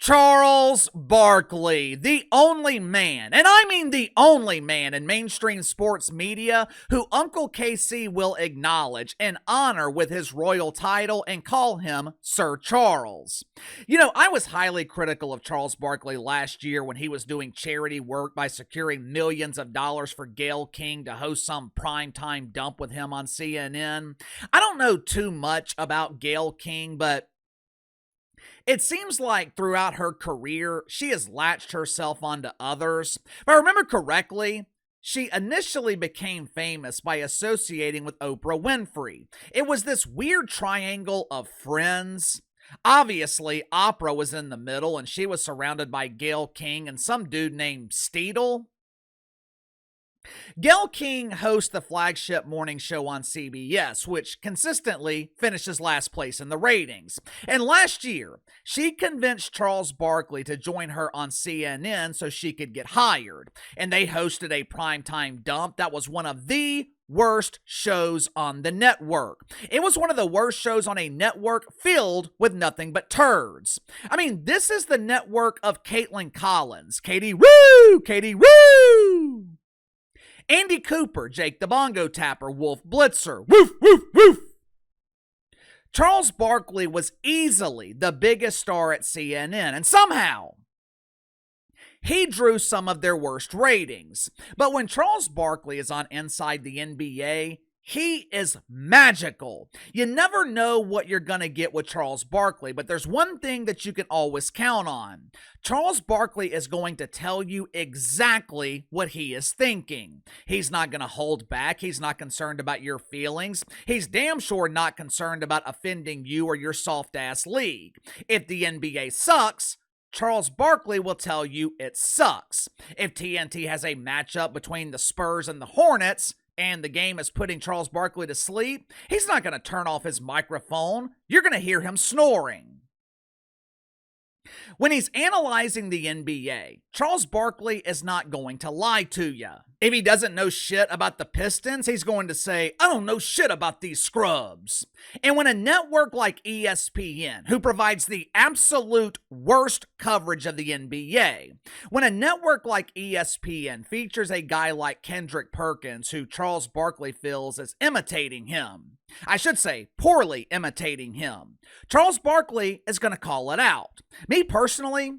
Charles Barkley, the only man, and I mean the only man in mainstream sports media who Uncle KC will acknowledge and honor with his royal title and call him Sir Charles. You know, I was highly critical of Charles Barkley last year when he was doing charity work by securing millions of dollars for Gayle King to host some primetime dump with him on CNN. I don't know too much about Gayle King, but it seems like throughout her career, she has latched herself onto others. If I remember correctly, she initially became famous by associating with Oprah Winfrey. It was this weird triangle of friends. Obviously, Oprah was in the middle, and she was surrounded by Gayle King and some dude named Steedle. Gayle King hosts the flagship morning show on CBS, which consistently finishes last place in the ratings. And last year, she convinced Charles Barkley to join her on CNN so she could get hired. And they hosted a primetime dump that was one of the worst shows on the network. It was one of the worst shows on a network filled with nothing but turds. I mean, this is the network of Caitlin Collins, Katie Woo, Katie Woo, Andy Cooper, Jake the Bongo Tapper, Wolf Blitzer, woof, woof, woof. Charles Barkley was easily the biggest star at CNN, and somehow he drew some of their worst ratings. But when Charles Barkley is on Inside the NBA, he is magical. You never know what you're going to get with Charles Barkley, but there's one thing that you can always count on. Charles Barkley is going to tell you exactly what he is thinking. He's not going to hold back. He's not concerned about your feelings. He's damn sure not concerned about offending you or your soft-ass league. If the NBA sucks, Charles Barkley will tell you it sucks. If TNT has a matchup between the Spurs and the Hornets, and the game is putting Charles Barkley to sleep, he's not going to turn off his microphone. You're going to hear him snoring. When he's analyzing the NBA, Charles Barkley is not going to lie to you. If he doesn't know shit about the Pistons, he's going to say, I don't know shit about these scrubs. And when a network like ESPN, who provides the absolute worst coverage of the NBA, when a network like ESPN features a guy like Kendrick Perkins, who Charles Barkley feels is imitating him, I should say, poorly imitating him, Charles Barkley is going to call it out. Me personally,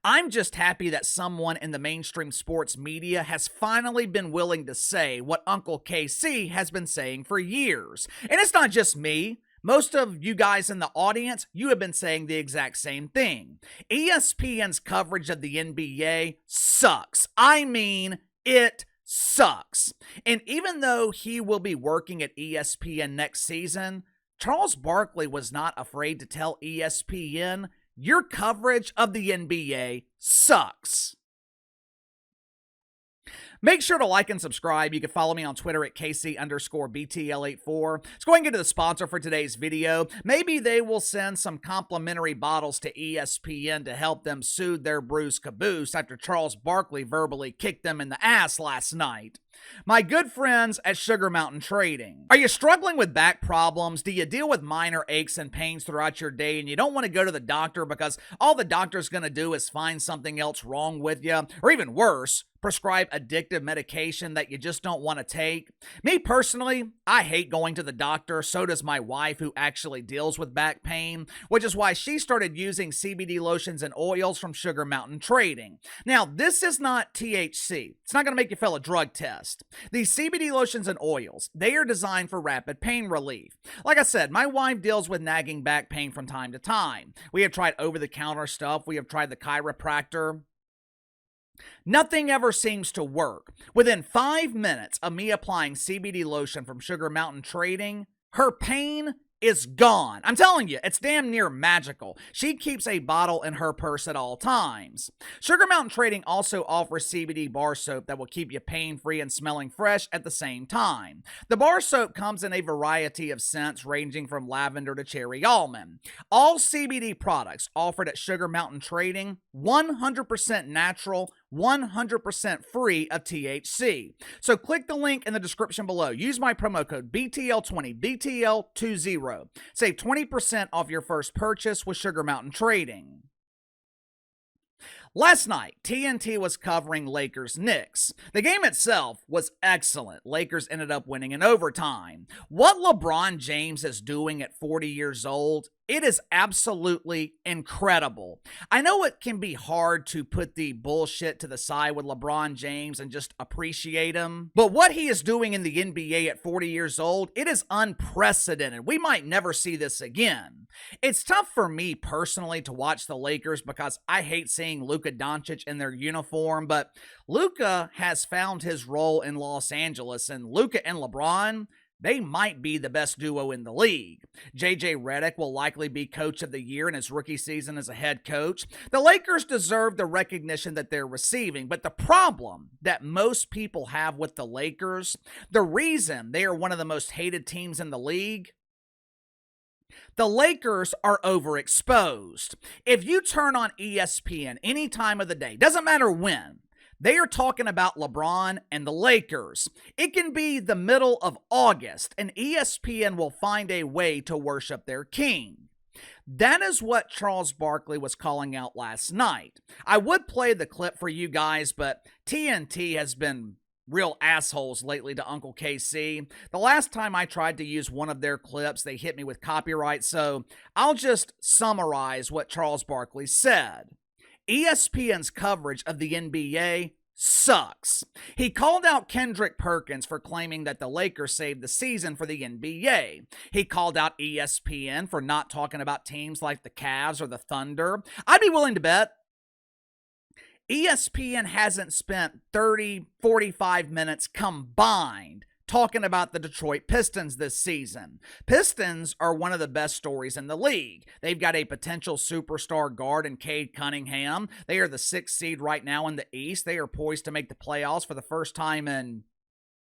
I'm just happy that someone in the mainstream sports media has finally been willing to say what Uncle KC has been saying for years. And it's not just me. Most of you guys in the audience, you have been saying the exact same thing. ESPN's coverage of the NBA sucks. I mean, it sucks. And even though he will be working at ESPN next season, Charles Barkley was not afraid to tell ESPN, your coverage of the NBA sucks. Make sure to like and subscribe. You can follow me on Twitter at KC_BTL84. Let's go and get to the sponsor for today's video. Maybe they will send some complimentary bottles to ESPN to help them soothe their bruised caboose after Charles Barkley verbally kicked them in the ass last night. My good friends at Sugar Mountain Trading. Are you struggling with back problems? Do you deal with minor aches and pains throughout your day and you don't want to go to the doctor because all the doctor's going to do is find something else wrong with you? Or even worse, prescribe addictive medication that you just don't want to take? Me personally, I hate going to the doctor. So does my wife, who actually deals with back pain, which is why she started using CBD lotions and oils from Sugar Mountain Trading. Now, this is not THC. It's not going to make you fail a drug test. These CBD lotions and oils, they are designed for rapid pain relief. Like I said, my wife deals with nagging back pain from time to time. We have tried over-the-counter stuff. We have tried the chiropractor. Nothing ever seems to work. Within 5 minutes of me applying CBD lotion from Sugar Mountain Trading, her pain is gone. I'm telling you, it's damn near magical. She keeps a bottle in her purse at all times. Sugar Mountain Trading also offers CBD bar soap that will keep you pain-free and smelling fresh at the same time. The bar soap comes in a variety of scents ranging from lavender to cherry almond. All CBD products offered at Sugar Mountain Trading, 100% natural, 100% free of THC. So click the link in the description below. Use my promo code BTL20, BTL20. Save 20% off your first purchase with Sugar Mountain Trading. Last night, TNT was covering Lakers-Knicks. The game itself was excellent. Lakers ended up winning in overtime. What LeBron James is doing at 40 years old, it is absolutely incredible. I know it can be hard to put the bullshit to the side with LeBron James and just appreciate him, but what he is doing in the NBA at 40 years old, it is unprecedented. We might never see this again. It's tough for me personally to watch the Lakers because I hate seeing Luka Doncic in their uniform, but Luka has found his role in Los Angeles, and Luka and LeBron, they might be the best duo in the league. JJ Redick will likely be coach of the year in his rookie season as a head coach. The Lakers deserve the recognition that they're receiving, but the problem that most people have with the Lakers, the reason they are one of the most hated teams in the league, the Lakers are overexposed. If you turn on ESPN any time of the day, doesn't matter when, they are talking about LeBron and the Lakers. It can be the middle of August, and ESPN will find a way to worship their king. That is what Charles Barkley was calling out last night. I would play the clip for you guys, but TNT has been real assholes lately to Uncle KC. The last time I tried to use one of their clips, they hit me with copyright, so I'll just summarize what Charles Barkley said. ESPN's coverage of the NBA sucks. He called out Kendrick Perkins for claiming that the Lakers saved the season for the NBA. He called out ESPN for not talking about teams like the Cavs or the Thunder. I'd be willing to bet ESPN hasn't spent 30, 45 minutes combined talking about the Detroit Pistons this season. Pistons are one of the best stories in the league. They've got a potential superstar guard in Cade Cunningham. They are the 6th seed right now in the East. They are poised to make the playoffs for the first time in,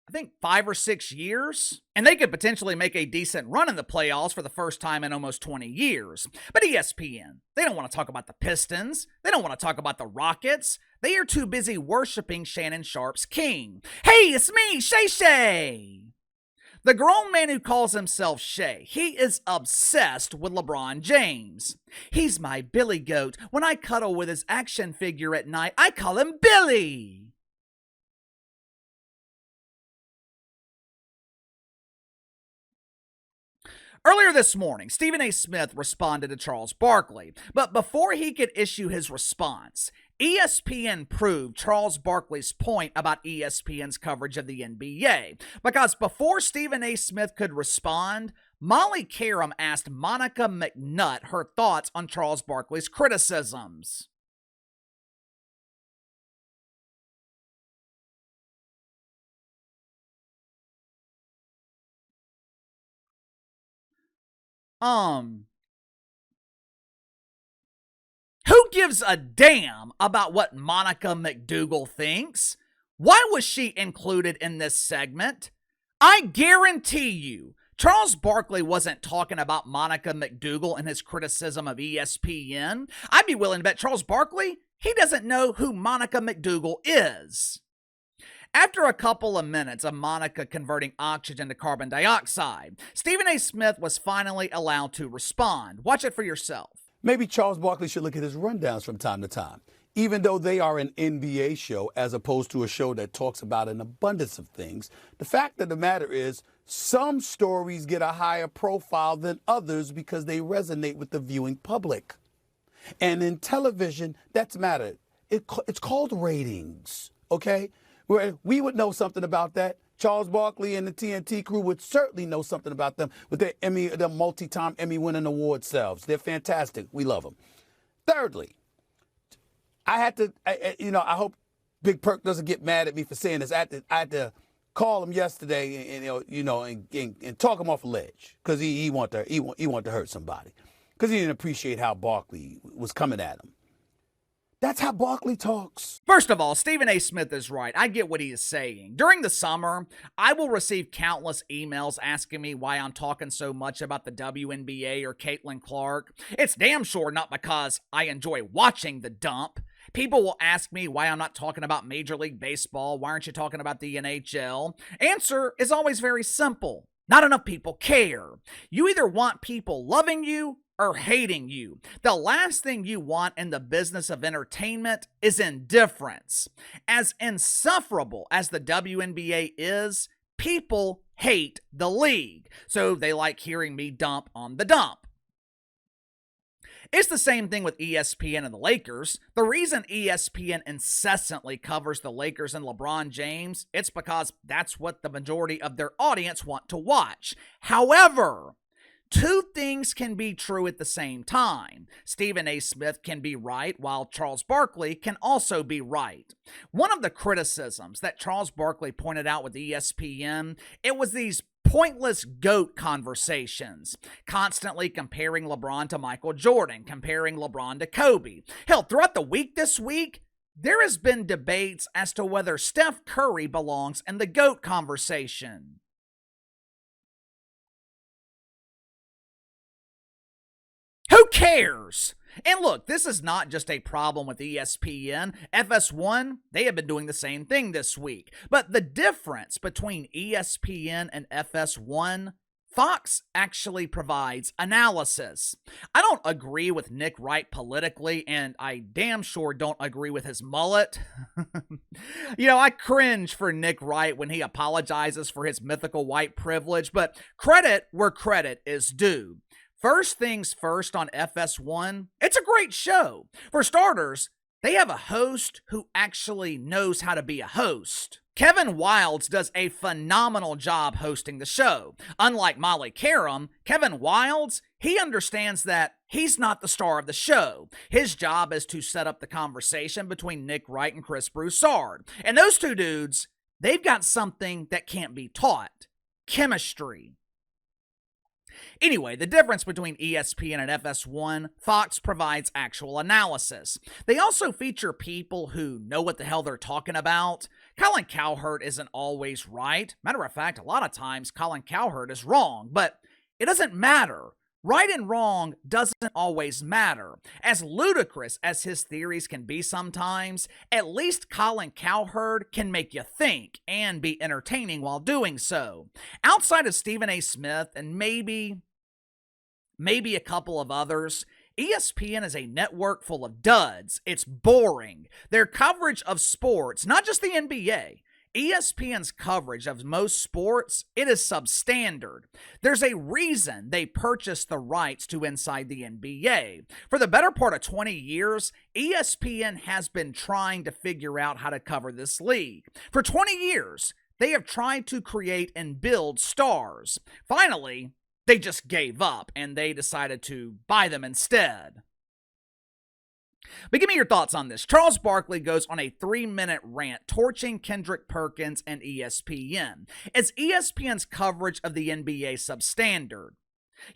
I think, 5 or 6 years. And they could potentially make a decent run in the playoffs for the first time in almost 20 years. But ESPN, they don't want to talk about the Pistons. They don't want to talk about the Rockets. They are too busy worshiping Shannon Sharpe's king. Hey, it's me, Shay Shay. The grown man who calls himself Shay, he is obsessed with LeBron James. He's my Billy Goat. When I cuddle with his action figure at night, I call him Billy. Earlier this morning, Stephen A. Smith responded to Charles Barkley, but before he could issue his response, ESPN proved Charles Barkley's point about ESPN's coverage of the NBA, because before Stephen A. Smith could respond, Molly Karam asked Monica McNutt her thoughts on Charles Barkley's criticisms. Who gives a damn about what Monica McDougal thinks? Why was she included in this segment? I guarantee you, Charles Barkley wasn't talking about Monica McDougal and his criticism of ESPN. I'd be willing to bet Charles Barkley, he doesn't know who Monica McDougal is. After a couple of minutes of Monica converting oxygen to carbon dioxide, Stephen A. Smith was finally allowed to respond. Watch it for yourself. Maybe Charles Barkley should look at his rundowns from time to time. Even though they are an NBA show as opposed to a show that talks about an abundance of things, the fact of the matter is some stories get a higher profile than others because they resonate with the viewing public. And in television, that's matter. It's called ratings, okay? Where we would know something about that. Charles Barkley and the TNT crew would certainly know something about them with their multi-time Emmy-winning award selves. They're fantastic. We love them. Thirdly, I hope Big Perk doesn't get mad at me for saying this. I had to call him yesterday and talk him off a ledge because he wanted to hurt somebody because he didn't appreciate how Barkley was coming at him. That's how Barkley talks. First of all, Stephen A. Smith is right. I get what he is saying. During the summer, I will receive countless emails asking me why I'm talking so much about the WNBA or Caitlin Clark. It's damn sure not because I enjoy watching the dump. People will ask me why I'm not talking about Major League Baseball. Why aren't you talking about the NHL? Answer is always very simple. Not enough people care. You either want people loving you or hating you. The last thing you want in the business of entertainment is indifference. As insufferable as the WNBA is, people hate the league, so they like hearing me dump on the dump. It's the same thing with ESPN and the Lakers. The reason ESPN incessantly covers the Lakers and LeBron James, it's because that's what the majority of their audience want to watch. However, two things can be true at the same time. Stephen A. Smith can be right, while Charles Barkley can also be right. One of the criticisms that Charles Barkley pointed out with ESPN, it was these pointless GOAT conversations, constantly comparing LeBron to Michael Jordan, comparing LeBron to Kobe. Hell, throughout the week this week, there has been debates as to whether Steph Curry belongs in the GOAT conversation. Who cares? And look, this is not just a problem with ESPN. FS1, they have been doing the same thing this week. But the difference between ESPN and FS1, Fox actually provides analysis. I don't agree with Nick Wright politically, and I damn sure don't agree with his mullet. I cringe for Nick Wright when he apologizes for his mythical white privilege, but credit where credit is due. First things first on FS1, it's a great show. For starters, they have a host who actually knows how to be a host. Kevin Wildes does a phenomenal job hosting the show. Unlike Molly Karam, Kevin Wildes, he understands that he's not the star of the show. His job is to set up the conversation between Nick Wright and Chris Broussard. And those two dudes, they've got something that can't be taught: chemistry. Anyway, the difference between ESPN and FS1, Fox provides actual analysis. They also feature people who know what the hell they're talking about. Colin Cowherd isn't always right. Matter of fact, a lot of times Colin Cowherd is wrong, but it doesn't matter. Right and wrong doesn't always matter. As ludicrous as his theories can be sometimes, at least Colin Cowherd can make you think and be entertaining while doing so. Outside of Stephen A. Smith and maybe a couple of others, ESPN is a network full of duds. It's boring. Their coverage of sports, not just the NBA, ESPN's coverage of most sports, it is substandard. There's a reason they purchased the rights to Inside the NBA. For the better part of 20 years, ESPN has been trying to figure out how to cover this league. For 20 years, they have tried to create and build stars. Finally, they just gave up and they decided to buy them instead. But give me your thoughts on this. Charles Barkley goes on a 3-minute rant torching Kendrick Perkins and ESPN. Is ESPN's coverage of the NBA substandard?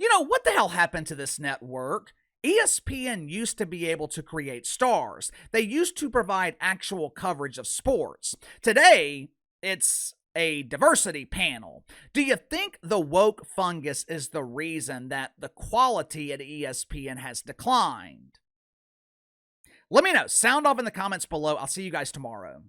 What the hell happened to this network? ESPN used to be able to create stars. They used to provide actual coverage of sports. Today, it's a diversity panel. Do you think the woke fungus is the reason that the quality at ESPN has declined? Let me know. Sound off in the comments below. I'll see you guys tomorrow.